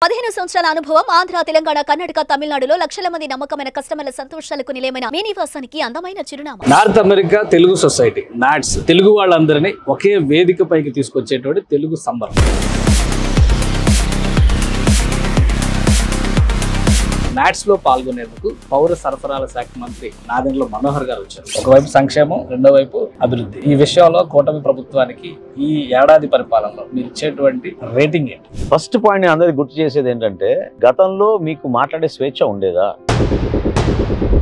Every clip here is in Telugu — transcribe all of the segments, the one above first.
15 సంవత్సరాల అనుభవం ఆంధ్ర, తెలంగాణ, కర్ణాటక, తమిళనాడులో లక్షల మంది నమ్మకమైన కస్టమర్ల సంతోషాలకు నిలయమైన మీ నివాసానికి అందమైన చిరునామా. North America Telugu Society NATS Telugu వాళ్ళందరినీ ఒకే వేదిక పైకి తీసుకొచ్చేటువంటి తెలుగు సంబరం. నాట్స్ లో పాల్గొనేందుకు పౌర సరఫరాల శాఖ మంత్రి నాదెండ్ల మనోహర్ గారు వచ్చారు. ఒకవైపు సంక్షేమం, రెండో వైపు అభివృద్ధి. ఈ విషయంలో కూటమి ప్రభుత్వానికి ఈ ఏడాది పరిపాలనలో మీరు ఇచ్చేటువంటి రేటింగ్ ఏంటి? ఫస్ట్ పాయింట్ అందరికి గుర్తు చేసేది ఏంటంటే, గతంలో మీకు మాట్లాడే స్వేచ్ఛ ఉండేదా?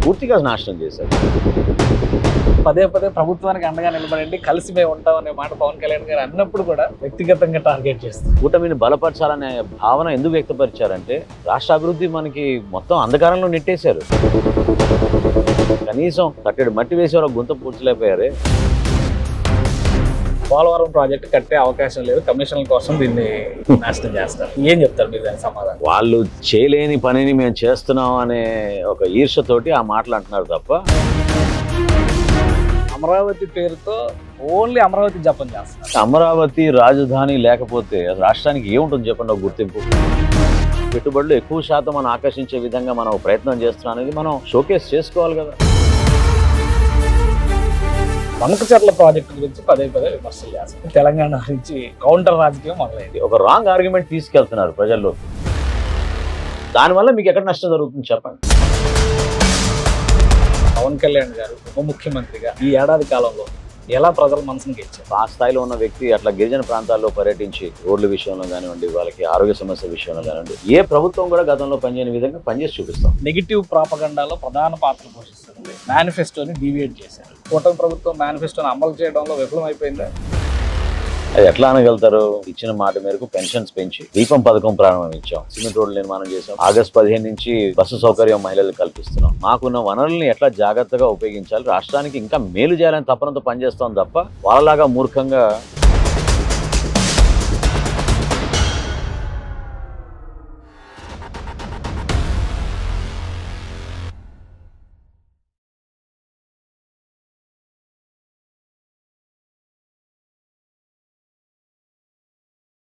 పూర్తిగా నాశనం చేశారు. పదే పదే ప్రభుత్వానికి అండగా నిలబడండి, కలిసి మేము ఉంటాం అనే మాట పవన్ కళ్యాణ్ గారు అన్నప్పుడు కూడా వ్యక్తిగతంగా టార్గెట్ చేస్తారు. కూటమిని బలపరచాలనే భావన ఎందుకు వ్యక్తపరిచారంటే, రాష్ట్ర అభివృద్ధి మనకి మొత్తం అంధకారంలో నెట్టేశారు. కనీసం కట్టెడు మట్టి వేసే వాళ్ళ గుంత పూడ్చలేకపోయారే. పోలవరం ప్రాజెక్టు కట్టే అవకాశం లేదు, కమిషన్ల కోసం దీన్ని నాశనం చేస్తారు. ఏం చెప్తారు మీరు దాని సమాధానం? వాళ్ళు చేయలేని పనిని మేము చేస్తున్నాం అనే ఒక ఈర్షతోటి ఆ మాటలు అంటున్నారు తప్ప, అమరావతి పేరుతో ఓన్లీ అమరావతి జపం చేస్తారు. అమరావతి రాజధాని లేకపోతే రాష్ట్రానికి ఏముంటుంది చెప్పండి? ఒక గుర్తింపు, పెట్టుబడులు ఎక్కువ శాతం మనం ఆకర్షించే విధంగా మనం ప్రయత్నం చేస్తున్నాం అనేది మనం షోకేస్ చేసుకోవాలి కదా. వంకచర్ల ప్రాజెక్టు గురించి పదే పదే విమర్శలు చేస్తారు. తెలంగాణ నుంచి కౌంటర్ రాజకీయం మొదలైంది. ఒక రాంగ్ ఆర్గ్యుమెంట్ తీసుకెళ్తున్నారు ప్రజల్లోకి. దానివల్ల మీకు ఎక్కడ నష్టం జరుగుతుంది చెప్పండి? పవన్ కళ్యాణ్ గారు ఉప ముఖ్యమంత్రిగా ఈ ఏడాది కాలంలో ఎలా ప్రజల మనసును గెలిచారు? ఆ స్థాయిలో ఉన్న వ్యక్తి అట్లా గిరిజన ప్రాంతాల్లో పర్యటించి రోడ్ల విషయంలో కానివ్వండి, వాళ్ళకి ఆరోగ్య సమస్యల విషయంలో కానివ్వండి, ఏ ప్రభుత్వం కూడా గతంలో పనిచేయని విధంగా పనిచేసి చూపిస్తాం. నెగిటివ్ ప్రాపగండాలో ప్రధాన పాత్ర పోషిస్తుంది. మేనిఫెస్టోని డీవియేట్ చేశారు. కూటమి ప్రభుత్వం మేనిఫెస్టోని అమలు చేయడంలో విఫలమైపోయిందా? అది ఎట్లా అనగలుగుతారు? ఇచ్చిన మాట మేరకు పెన్షన్స్ పెంచి దీపం పథకం ప్రారంభించాం, సిమెంట్ రోడ్లు నిర్మాణం చేసాం, ఆగస్టు 15 నుంచి బస్సు సౌకర్యం మహిళలకు కల్పిస్తున్నాం. మాకున్న వనరుల్ని ఎట్లా జాగ్రత్తగా ఉపయోగించాలి, రాష్ట్రానికి ఇంకా మేలు చేయాలని తపనతో పనిచేస్తాం తప్ప వాళ్ళలాగా మూర్ఖంగా